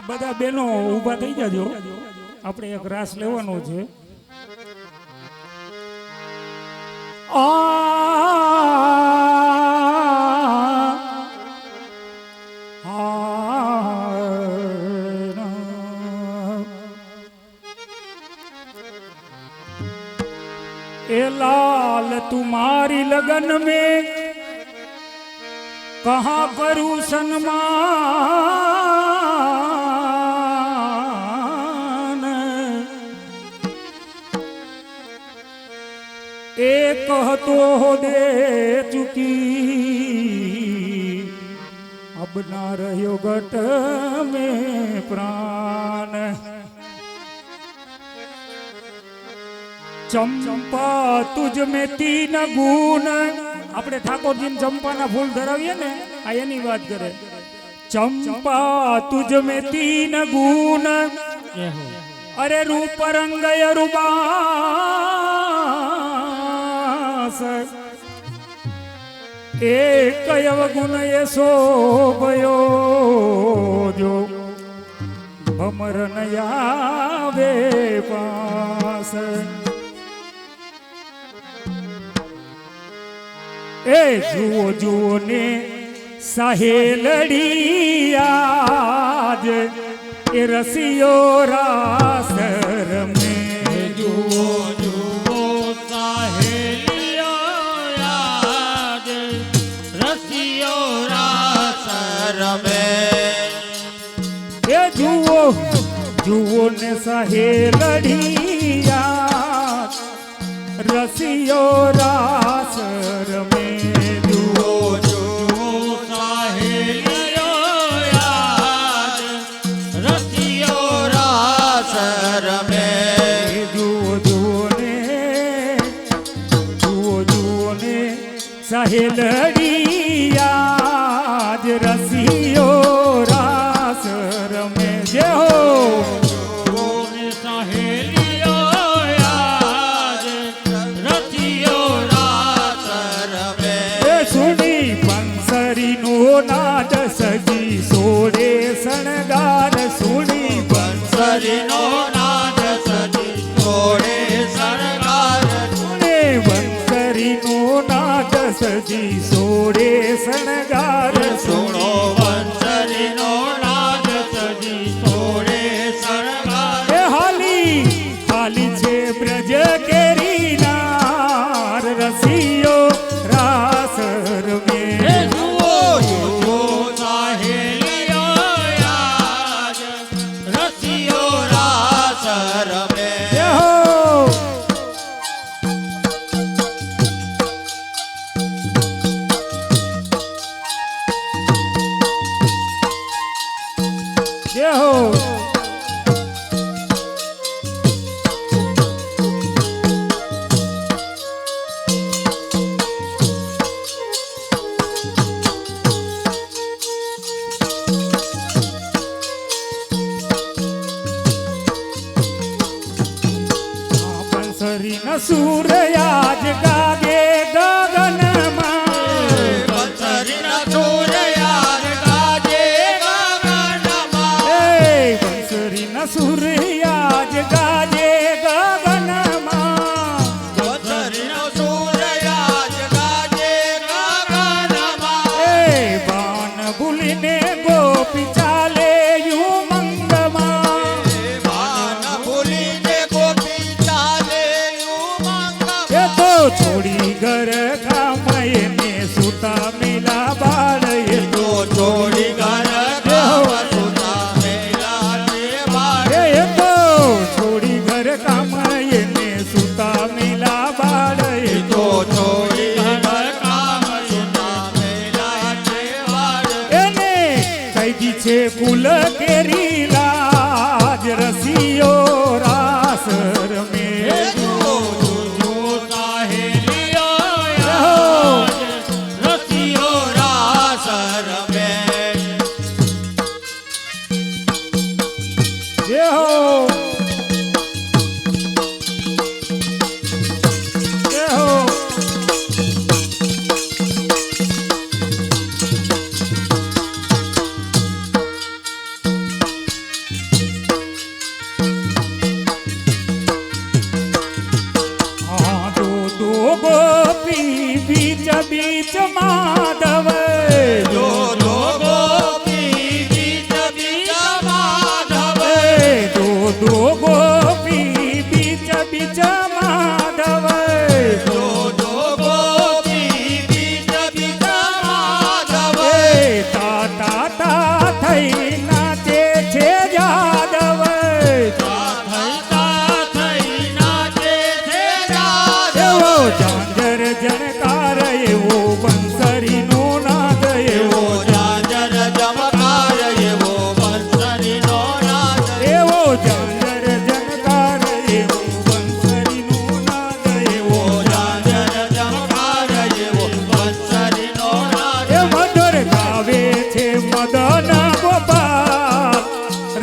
બધા બેનો ઊભા થઈ જાજો, આપણે એક રાસ લેવાનો છે. ए लाल तुम्हारी लगन में कहाँ करूं सन्मान, एक तो दे चुकी अब ना रह्यो घट में प्राण. चंपा तुझ में तीन गुण, આપણે ઠાકોરજી ચંપાના ફૂલ ધરાવીએ ને આ એની વાત કરે. ચંપા તુજ में तीन गुण, अरे रूप रंग रुबास, एक अवगुण ये शोभयो जो भमर न आवे पास. ए जुओ जुओ ने सहेलड़ी आज ए रसियो रास में. जुओ जुओ सहेलियो आज रसियो रास में. ए जुओ जुओ ने सहेलड़ी आज रसियो रास में. सहेलड़ी आज रसियो रास में. जय हो सहेलियो आज रसियो रास में. सुनी बंसरी नो नाद सजी सोड़े सणगार, सुनी बंसरी नो नाद सजी सोड़े सणगार, सुने बंसरी नो नाद सजी सोड़े सणगार. सुनो बंसरी नो नाद सजी सोड़े सणगार. हाली हाली छे ब्रज केरी नार रसियो रास में. जुओ जुओ सहेलियो आज रसियो रास में. जय हो बंसरी न सूरयाज गागे गगन बंसरी न सूरयाज गाजे गगन बंसरी न सूरयाज गाजे गगन बंसरी न सूरयाज गाजे गगन बाण बुलिने गोपी चाले यू मंगमा. बाण बुलिने गोपी चाले यू मंगमा. तो छोड़ी घर काम ने सुता मिला बाळ, तो छोड़ी घर काम सुता मेला ते बाळ. तो छोड़ी घर काम ने सुता मिला बाळ. तो छोड़ी घर काम सुता मेला ते बाळ. એને કઈ છે ફૂલ કેરી લાજ રસિયો રાસ રમે. जुओ जुओ सहेलियो आज रसियो रास में. जय हो जय हो બીચ માધવ જો જો ગોપી બીચ બીચ માધવ દો દો ગોપી બીચ બીચ માધવ જો જો ગોપી બીચ બીચ માધવ તા તા તા થઈ નાચે છે જાદવ થતા થઈ નાચે છે એવો જાદવ ઝાંઝર જણકાર એવો બંસરીનો નાદ એવો જાજર જમકાર એવો બંસરીનો નાદ એવો ઝાંઝર જણકાર એવો બંસરીનો નાદ એવો જાજર જમકાર એવો બંસરીનો નાદ એ મધુર ગાવે છે મદન ગોપાલ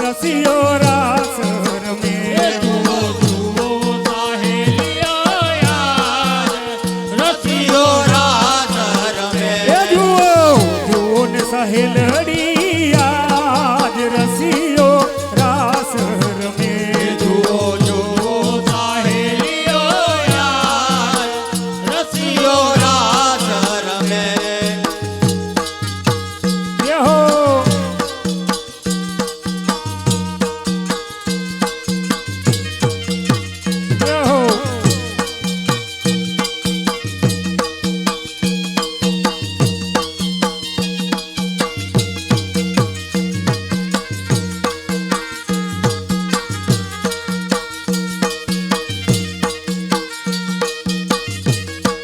રસિયો રાસ રમે જુઓ જુઓ સાહેલીઓ યાર રસિયો રાસ રમે એ જુઓ જુઓ ને સહેલડી આજ રસિયો રાસ રમે જુઓ જુઓ સાહેલીઓ યાર રસિયો રાસ રમે યહો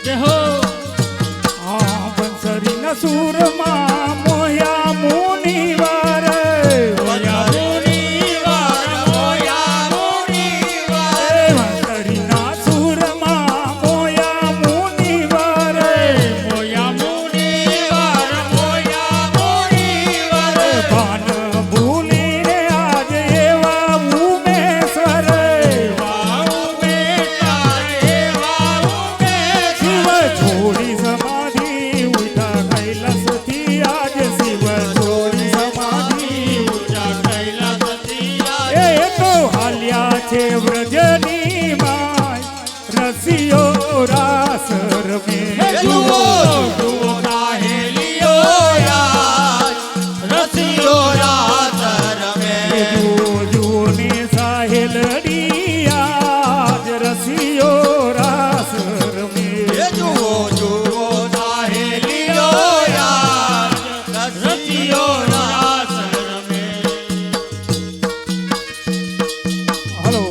યહો બંસરીના સૂરમાં મોયા મુનિવાર મોયા મુનિવાર મોયા મુનિવાર બંસરીના સૂરમાં મોયા મુનિવાર મોયા મુનિવાર મોયા મુનિવાર ભાન ભૂલીને આજ એવા ઉમેશ્વર વાઉ બેટા એવા શિવ ઉમેશ છોડી સમાધિ ઉઠા કૈલાસથી આજ શિવ છોડી સમાધિ ઊંચા કૈલાસથી એ તો હાલ્યા છે વ્રજની માય રસિયો રાસ રમે જુઓ જુઓ સાહેલીઓ યાર રસિયો રાસ રમે જુઓ જુઓ ને સાહેલડી આજ રસિયો રાસ રમે જુઓ જુઓ સાહેલીઓ યાર રસિયો રાસ રમે હલો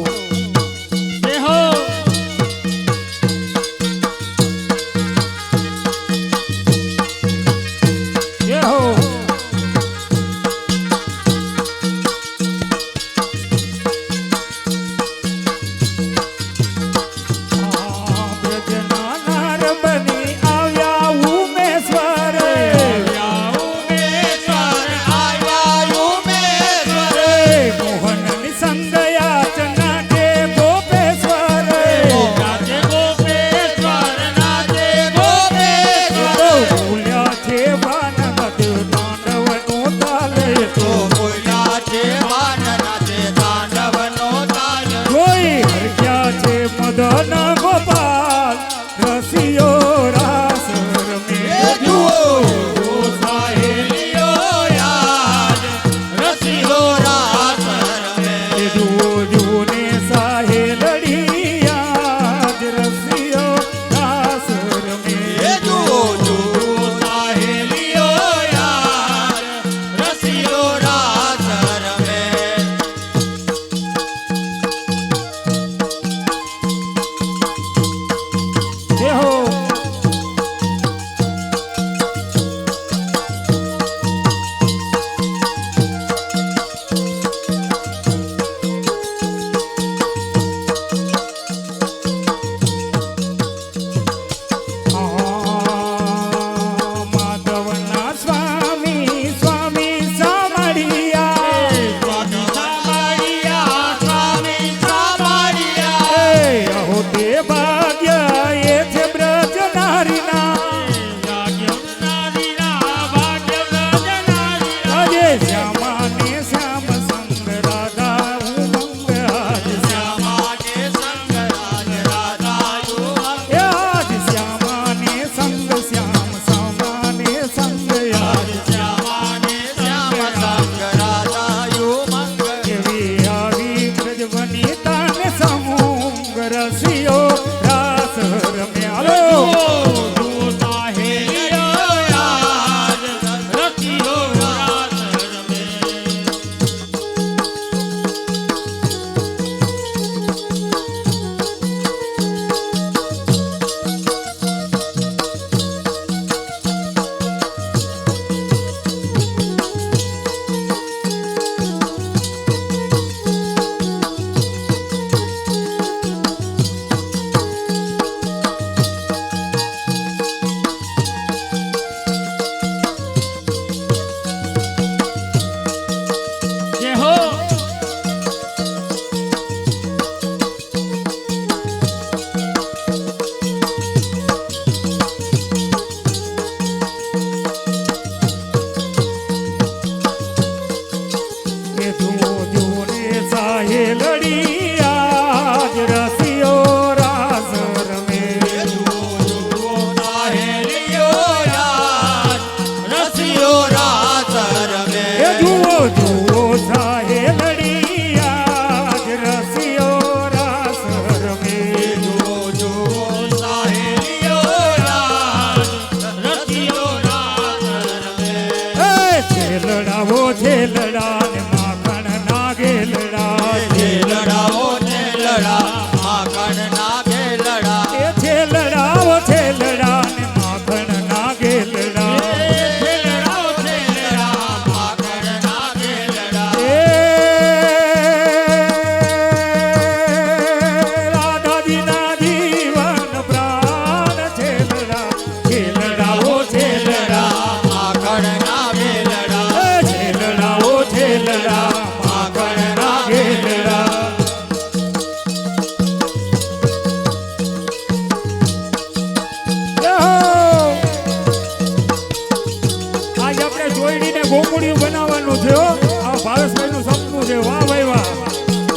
શું છે વાહ ભાઈ વાહ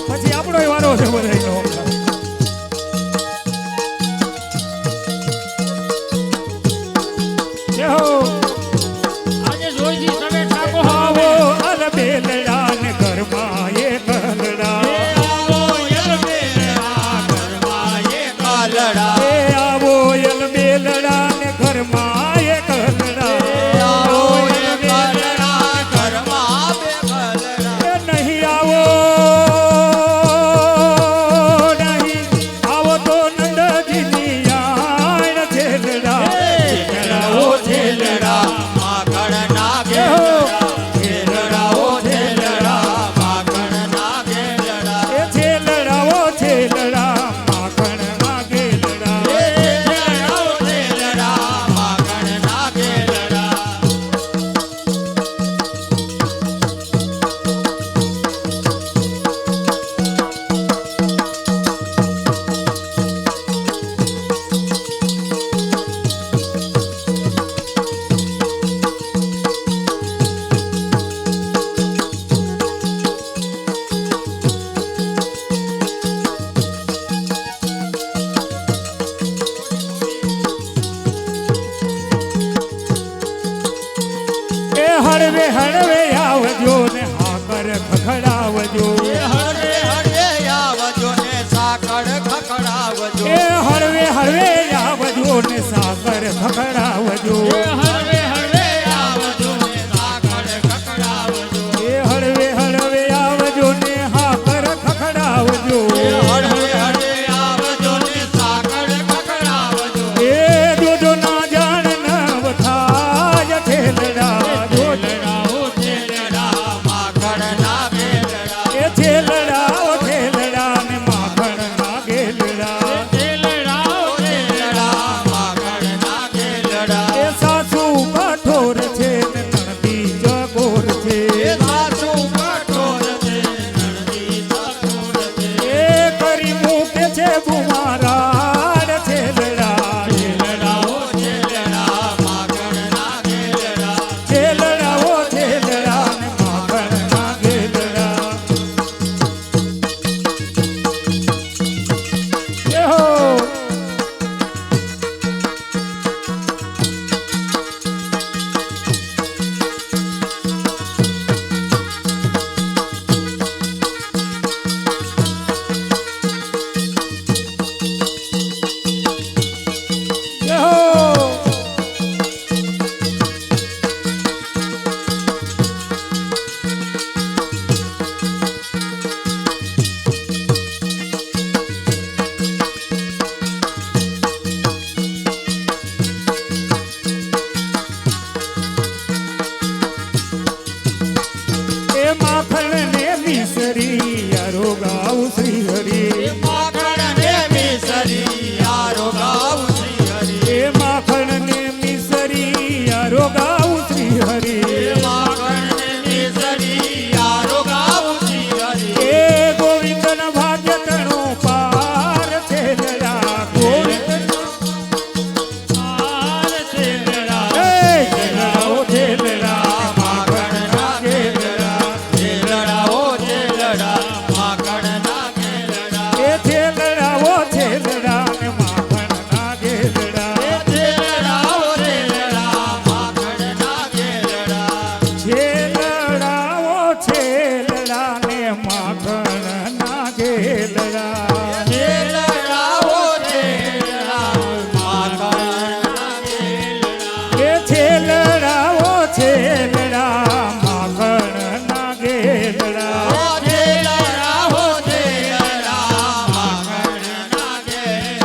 પછી આપણો વારો છે બધાયનો જય હો આજે જોઈજી તમે ઠાકોર આવો અલ બેલડા ને ઘરમાં એ કલડા આવો યલ બેલડા ઘરમાં એ કાલડા એ આવો અલ બેલડા ને ઘરમાં એ કલડા આવો યલ કાલડા ઘરમાં બે કાલડા એ નહીં આવો નહીં આવો તો નંદજીની આણ છેલડા છેલડાઓ છેલડા માખણ ના ગેલડા છેલડાઓ છેલડા માખણ ના ગેલડા એ છેલડાઓ છેલડા માખણ ના ગેલડા છેલડાઓ છેલડા માખણ ના ગેલડા એ હળવે હળવે આવજો ને હાકર ખખડાવજો હરે હરે આવજો ને સાકળ ખખડાવજો એ હળવે હળવે આવજો ને સાકર ખખડાવજો હરે હરે આવજો ને સાકળ ખખડાવજો એ હળવે હળવે આવજો ને હાકર ખખડાવજો હરે હરે આવજો ને સાકળ ખખડાવજો એ જોજો ના જાણ નવ થાય છેલડા જોજો છેલડાઓ છેલડા માખણ ના ગેલડા એ છેલડા ઓ છેલડા ને માખણ ના ગેલડા છેલડાઓ છેલડા માખણ ના ગેલડા એ સાસુ કઠોર છે ને નણદી જગોર છે એ સાસુ કઠોર છે નરદી સકોર છે એ કરી મૂકે છે બુમારાડ છેલડા છેલડાઓ છેલડા માખણ ના ગેલડા છેલડા ઓ છેલડા ને માખણ ના ગેલડા એ હો એ હો એ માખણ ને મિસરી અરોગાઉ શ્રી હરી માખણ ને મિસરી યારો ગાઉ શ્રી હરિ એ માખણ ને મિસરી અરોગાઉ શ્રી હરી માખણ ને મિસરી યારો ગાઉ શ્રી હરિ એ ગોવિંદ ન ભાગ્ય તણો પાર છેલડા ગોવિંદ આર છેલડા એ છેલડાઓ છેલડા માખણ ના ગેલડા છેલડાઓ છેલડા માખણ ના ગેલડા એ છેલડાઓ છેલડા ને માખણ ના ગેલડા છેલડાઓ છેલડા માખણ ના ગેલડા છેલડાઓ છેલડા ને માખણ ના ગેલડા છેલડાઓ છેલડા માખણ ના ગેલડા એ છેલડાઓ છેલડા માખણ ના ગેલડા છેલડાઓ છેલડા માખણ ના ગેલડા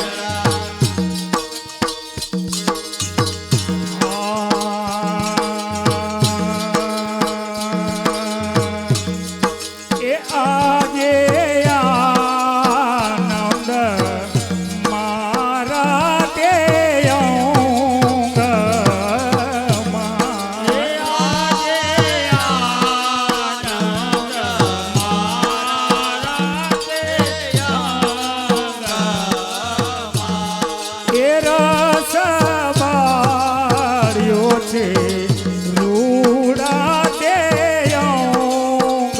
એ આજે આનંદ મારા તે અંગમાં આજે આનંદ મારા તે અંગમાં એ રસ બાળ્યો છે રૂડા તે અંગ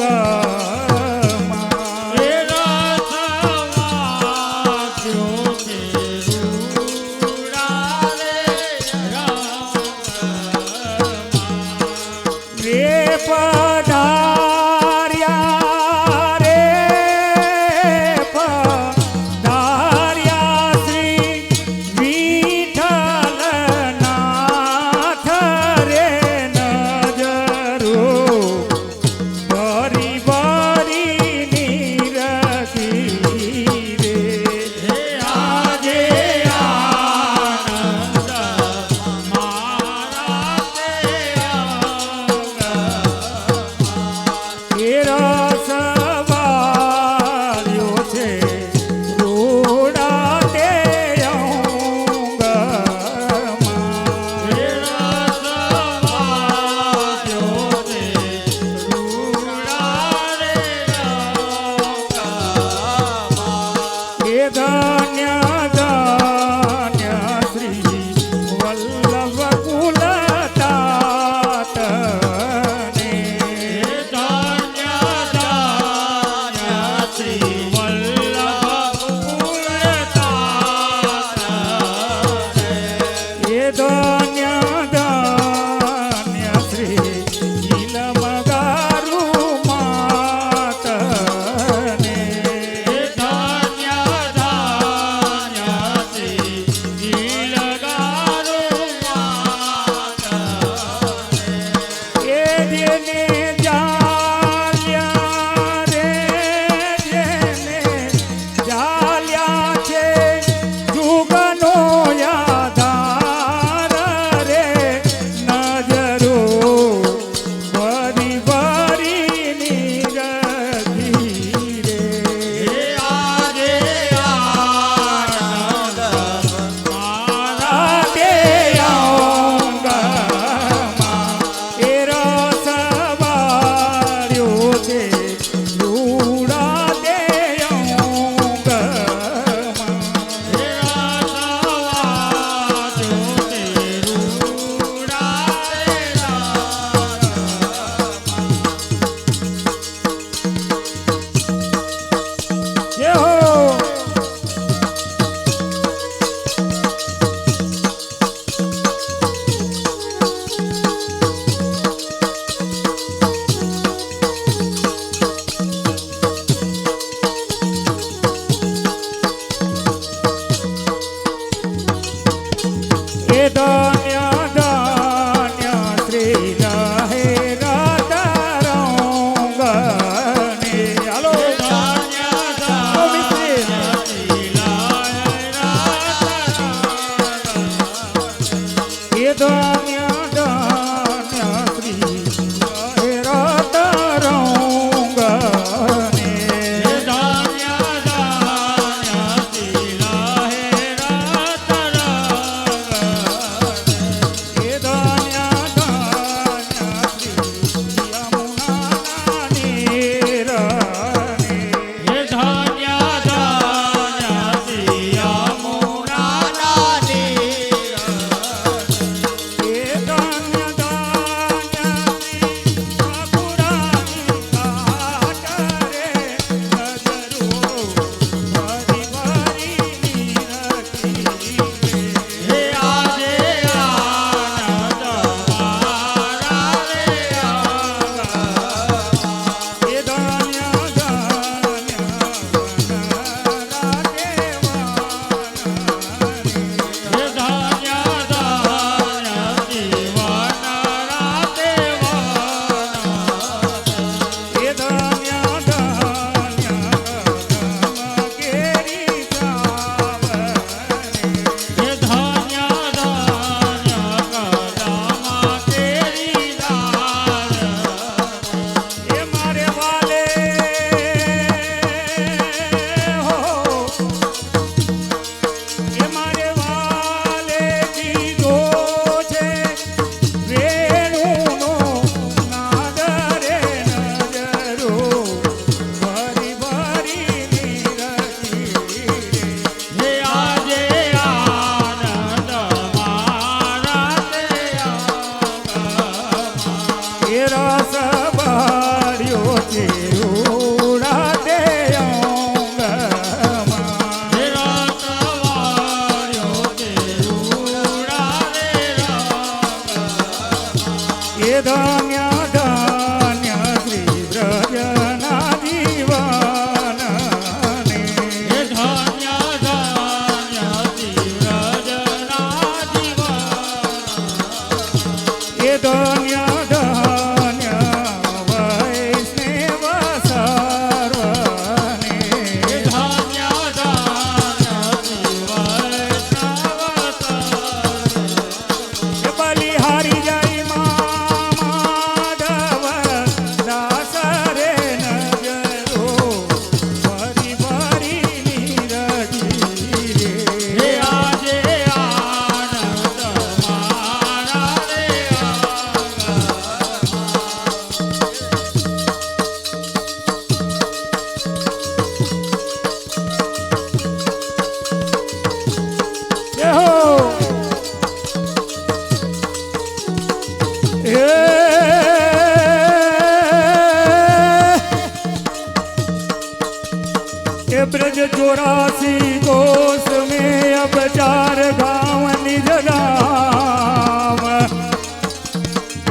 ए ब्रज 84 कोस में अब 4 गांव निज गांव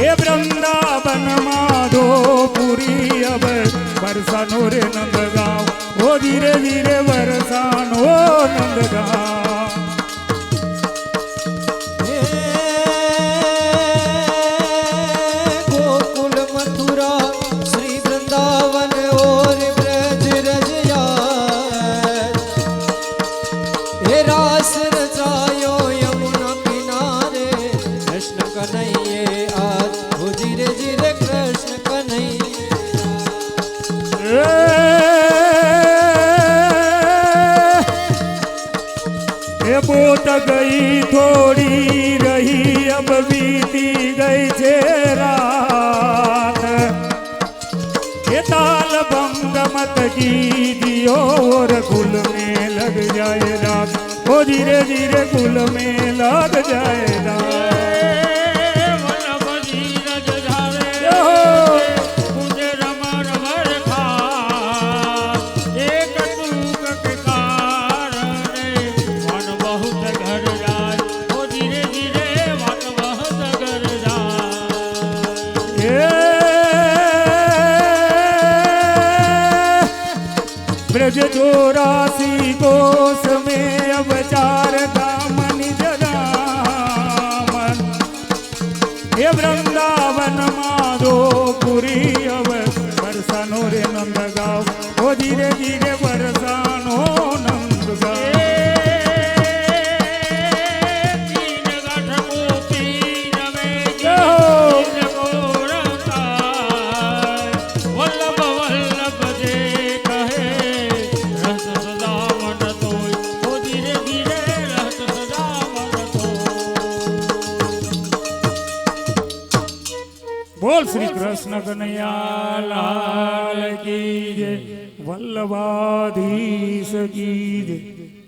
ए वृंदावन माधोपुरी अब बरसानो रे नंद गांव ओ धीरे धीरे बरसानो नंद गांव गोकुल मथुरा श्री वृंदावन और ब्रज रजया हे रास रचायो यमुना किनारे कृष्ण कन्हैये आज ओ धीरे धीरे कृष्ण कन्हैये ए बोत गई थोड़ी रही अब बीती गई छे रात ये ताल भंग मत कीजियो और गुल में लग जाए रात ओ धीरे धीरे गुल में लग जाए रात ब्रज 84 कोस में अब 4 धाम निज धाम ये वृंदावन माधोपुरी अब बरसानो रे नंद गाँव ओ धीरे धीरे बरसानो नंद गाँव बोल श्री कृष्ण कन्हैया लाल की जय वल्लभाधीश की जय।